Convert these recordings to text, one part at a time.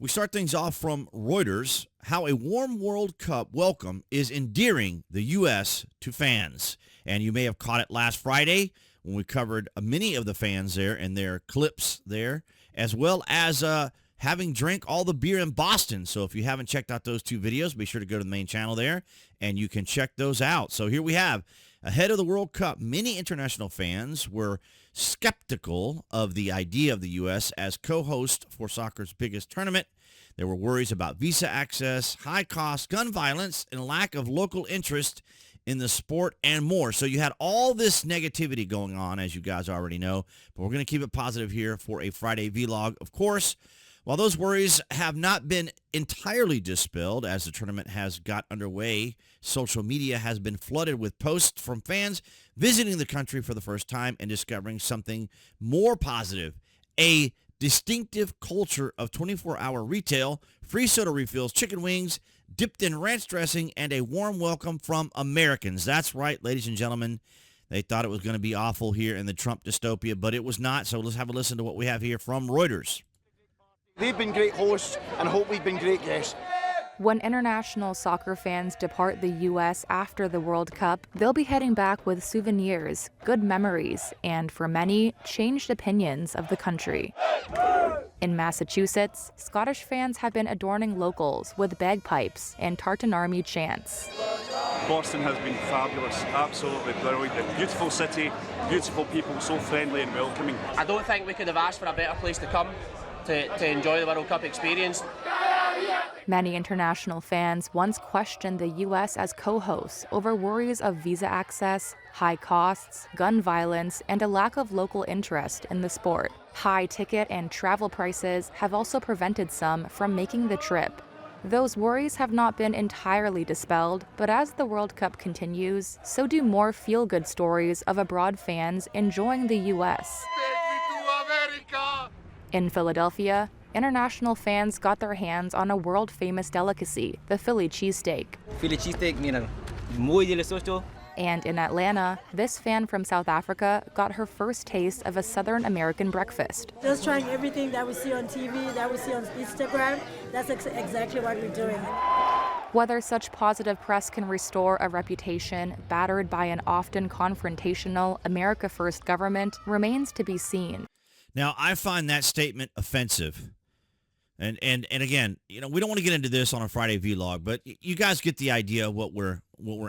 We start things off from Reuters, how a warm World Cup welcome is endearing the U.S. to fans. And you may have caught it last Friday when we covered many of the fans there and their clips there, as well as having drank all the beer in Boston. So if you haven't checked out those two videos, be sure to go to the main channel there, and you can check those out. So here we have, ahead of the World Cup, many international fans were skeptical of the idea of the U.S. as co-host for soccer's biggest tournament. There were worries about visa access, high costs, gun violence, and lack of local interest in the sport and more. So you had all this negativity going on, as you guys already know, but we're going to keep it positive here for a Friday vlog. Of course, while those worries have not been entirely dispelled as the tournament has got underway, social media has been flooded with posts from fans visiting the country for the first time and discovering something more positive, a distinctive culture of 24-hour retail, free soda refills, chicken wings, dipped in ranch dressing, and a warm welcome from Americans. That's right, ladies and gentlemen. They thought it was going to be awful here in the Trump dystopia, but it was not. So let's have a listen to what we have here from Reuters. They've been great hosts, and I hope we've been great guests. When international soccer fans depart the U.S. after the World Cup, they'll be heading back with souvenirs, good memories, and for many, changed opinions of the country. In Massachusetts, Scottish fans have been adorning locals with bagpipes and Tartan Army chants. Boston has been fabulous, absolutely brilliant. Beautiful city, beautiful people, so friendly and welcoming. I don't think we could have asked for a better place to come to enjoy the World Cup experience. Many international fans once questioned the U.S. as co-hosts over worries of visa access, high costs, gun violence, and a lack of local interest in the sport. High ticket and travel prices have also prevented some from making the trip. Those worries have not been entirely dispelled, but as the World Cup continues, so do more feel-good stories of abroad fans enjoying the U.S. In Philadelphia, international fans got their hands on a world-famous delicacy, the Philly cheesesteak. Philly cheesesteak, mira, muy delicioso. And in Atlanta, this fan from South Africa got her first taste of a Southern American breakfast. Just trying everything that we see on TV, that we see on Instagram. That's exactly what we're doing. Whether such positive press can restore a reputation battered by an often confrontational America First government remains to be seen. Now, I find that statement offensive. And again, you know, we don't want to get into this on a Friday vlog, but you guys get the idea of what we're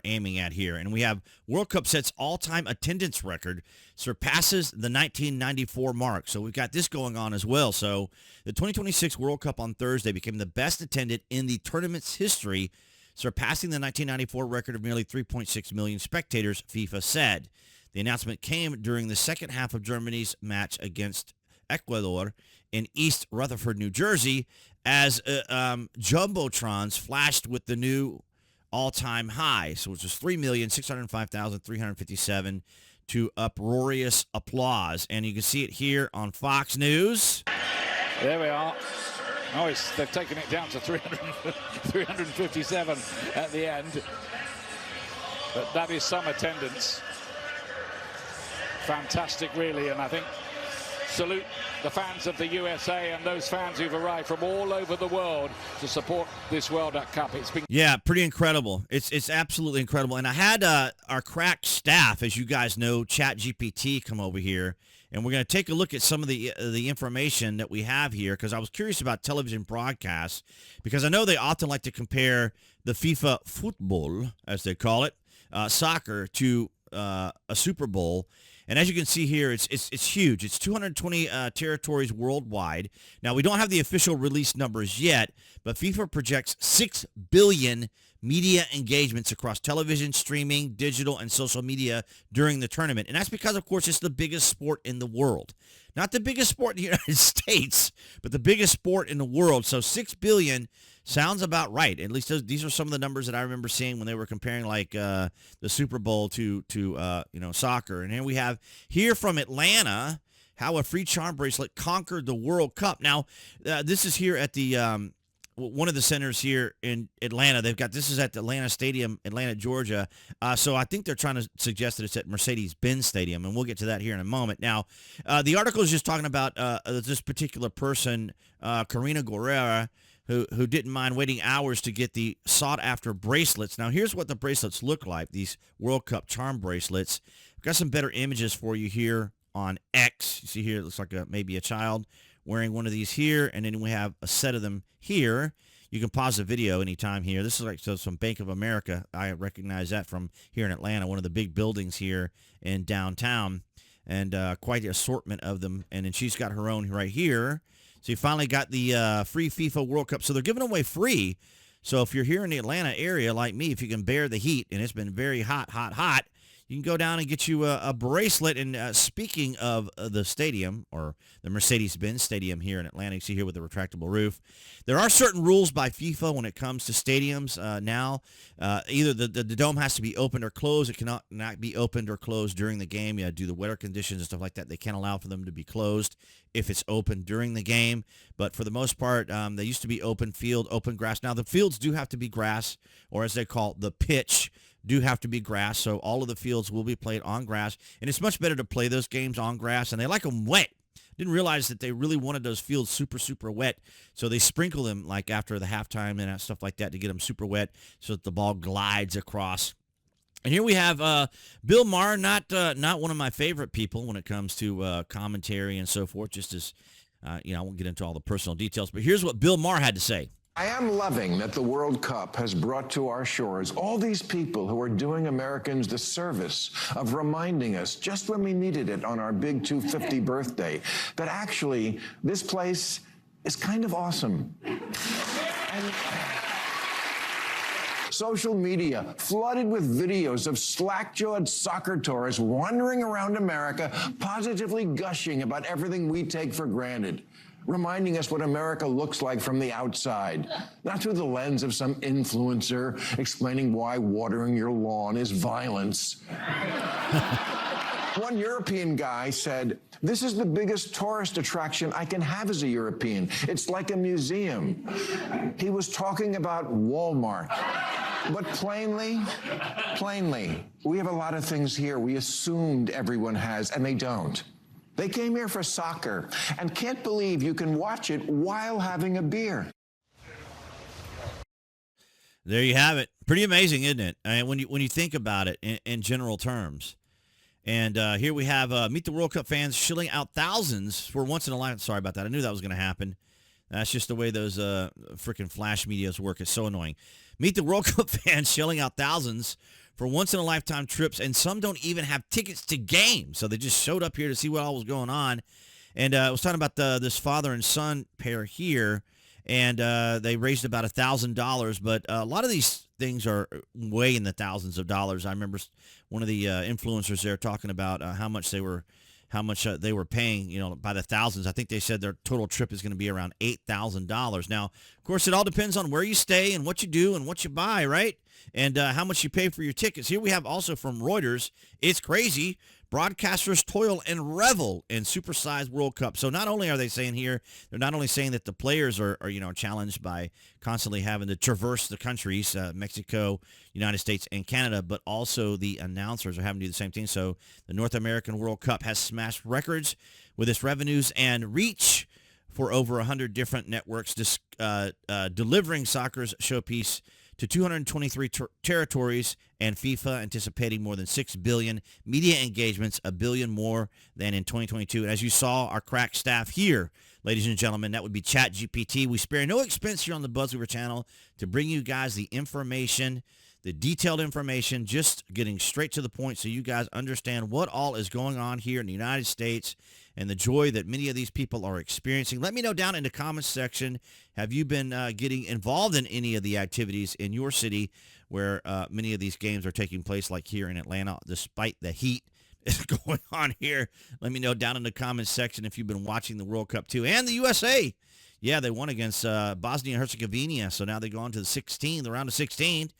aiming at here. And we have World Cup sets all-time attendance record, surpasses the 1994 mark. So we've got this going on as well. So the 2026 World Cup on Thursday became the best attended in the tournament's history, surpassing the 1994 record of nearly 3.6 million spectators, FIFA said. The announcement came during the second half of Germany's match against Ecuador in East Rutherford, New Jersey, as Jumbotrons flashed with the new all-time high, so which was 3,605,357 to uproarious applause. And you can see it here on Fox News. There we are. Oh, they've taken it down to 357 at the end. But that is some attendance. Fantastic, really, and I think salute the fans of the USA and those fans who've arrived from all over the world to support this World Cup. It's been pretty incredible. It's absolutely incredible. And I had our crack staff, as you guys know, ChatGPT, come over here, and we're going to take a look at some of the information that we have here, because I was curious about television broadcasts, because I know they often like to compare the FIFA football, as they call it, soccer, to a Super Bowl. And as you can see here, it's huge. It's 220 territories worldwide. Now, we don't have the official release numbers yet, but FIFA projects 6 billion media engagements across television, streaming, digital, and social media during the tournament. And that's because, of course, it's the biggest sport in the world. Not the biggest sport in the United States, but the biggest sport in the world. So 6 billion sounds about right. At least these are some of the numbers that I remember seeing when they were comparing like the Super Bowl to soccer. And here we have here from Atlanta how a free charm bracelet conquered the World Cup. Now, this is here at the one of the centers here in Atlanta. This is at the Atlanta Stadium, Atlanta, Georgia. So I think they're trying to suggest that it's at Mercedes-Benz Stadium, and we'll get to that here in a moment. Now, the article is just talking about this particular person, Karina Guerrera, who didn't mind waiting hours to get the sought-after bracelets. Now, here's what the bracelets look like, these World Cup charm bracelets. I've got some better images for you here on X. You see here, it looks like maybe a child wearing one of these here, and then we have a set of them here. You can pause the video anytime here. This is like some Bank of America. I recognize that from here in Atlanta, one of the big buildings here in downtown, and quite the assortment of them. And then she's got her own right here. So you finally got the free FIFA World Cup. So they're giving away free. So if you're here in the Atlanta area like me, if you can bear the heat, and it's been very hot, you can go down and get you a bracelet. And speaking of the stadium, or the Mercedes-Benz Stadium here in Atlanta, you see here with the retractable roof, there are certain rules by FIFA when it comes to stadiums now. Either the dome has to be opened or closed. It cannot not be opened or closed during the game. Due to weather conditions and stuff like that, they can't allow for them to be closed if it's open during the game. But for the most part, they used to be open field, open grass. Now, the fields do have to be grass, or as they call it, the pitch do have to be grass, so all of the fields will be played on grass, and it's much better to play those games on grass, and they like them wet. Didn't realize that they really wanted those fields super, super wet, so they sprinkle them like after the halftime and stuff like that to get them super wet so that the ball glides across. And here we have Bill Maher, not one of my favorite people when it comes to commentary and so forth, just as, I won't get into all the personal details, but here's what Bill Maher had to say. I am loving that the World Cup has brought to our shores all these people who are doing Americans the service of reminding us, just when we needed it on our big 250 birthday, that actually this place is kind of awesome. And social media flooded with videos of slack-jawed soccer tourists wandering around America, positively gushing about everything we take for granted, reminding us what America looks like from the outside, not through the lens of some influencer explaining why watering your lawn is violence. One European guy said, "This is the biggest tourist attraction I can have as a European. It's like a museum." He was talking about Walmart. But plainly, we have a lot of things here we assumed everyone has, and they don't. They came here for soccer and can't believe you can watch it while having a beer. There you have it. Pretty amazing, isn't it? When you think about it in general terms. And here we have Meet the World Cup fans shilling out thousands for once in a lifetime. Sorry about that. I knew that was going to happen. That's just the way those freaking flash medias work. It's so annoying. Meet the World Cup fans shelling out thousands for once-in-a-lifetime trips, and some don't even have tickets to games. So they just showed up here to see what all was going on. And I was talking about this father and son pair here, and they raised about $1,000. But a lot of these things are way in the thousands of dollars. I remember one of the influencers there talking about how much they were paying, by the thousands. I think they said their total trip is going to be around $8,000. Now, of course, it all depends on where you stay and what you do and what you buy, right? And how much you pay for your tickets. Here we have also from Reuters, it's crazy. Broadcasters toil and revel in supersized World Cup. So not only are they saying here, they're not only saying that the players are challenged by constantly having to traverse the countries, Mexico, United States, and Canada, but also the announcers are having to do the same thing. So the North American World Cup has smashed records with its revenues and reach for over 100 different networks, delivering soccer's showpiece to 223 territories, and FIFA anticipating more than 6 billion media engagements, a billion more than in 2022. And as you saw, our crack staff here, ladies and gentlemen, that would be ChatGPT. We spare no expense here on the BuzWeaver channel to bring you guys the information, the detailed information, just getting straight to the point so you guys understand what all is going on here in the United States and the joy that many of these people are experiencing. Let me know down in the comments section, have you been getting involved in any of the activities in your city where many of these games are taking place, like here in Atlanta, despite the heat is going on here? Let me know down in the comments section if you've been watching the World Cup too. And the USA, yeah, they won against Bosnia and Herzegovina, so now they go on to the round of 16.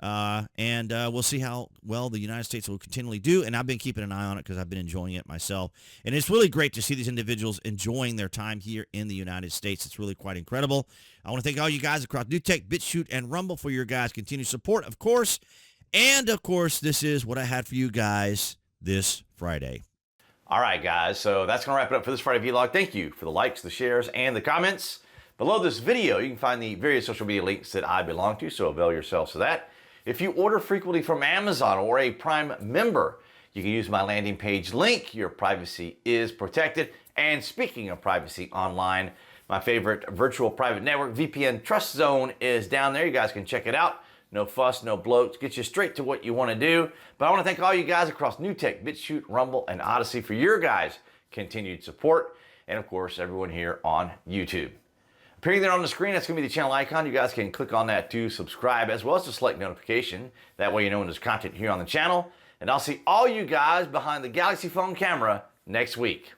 And we'll see how well the United States will continually do. And I've been keeping an eye on it because I've been enjoying it myself. And it's really great to see these individuals enjoying their time here in the United States. It's really quite incredible. I want to thank all you guys across NewTek, BitChute, and Rumble for your guys' continued support, of course. And, of course, this is what I had for you guys this Friday. All right, guys. So that's going to wrap it up for this Friday vlog. Thank you for the likes, the shares, and the comments. Below this video, you can find the various social media links that I belong to, so avail yourselves of that. If you order frequently from Amazon or a Prime member, you can use my landing page link. Your privacy is protected. And speaking of privacy online, my favorite virtual private network, VPN TrustZone, is down there. You guys can check it out. No fuss, no bloat. Get you straight to what you want to do. But I want to thank all you guys across NewTek, BitChute, Rumble, and Odyssey for your guys' continued support. And, of course, everyone here on YouTube. Appearing there on the screen, that's going to be the channel icon. You guys can click on that to subscribe, as well as to select notification. That way you know when there's content here on the channel. And I'll see all you guys behind the Galaxy phone camera next week.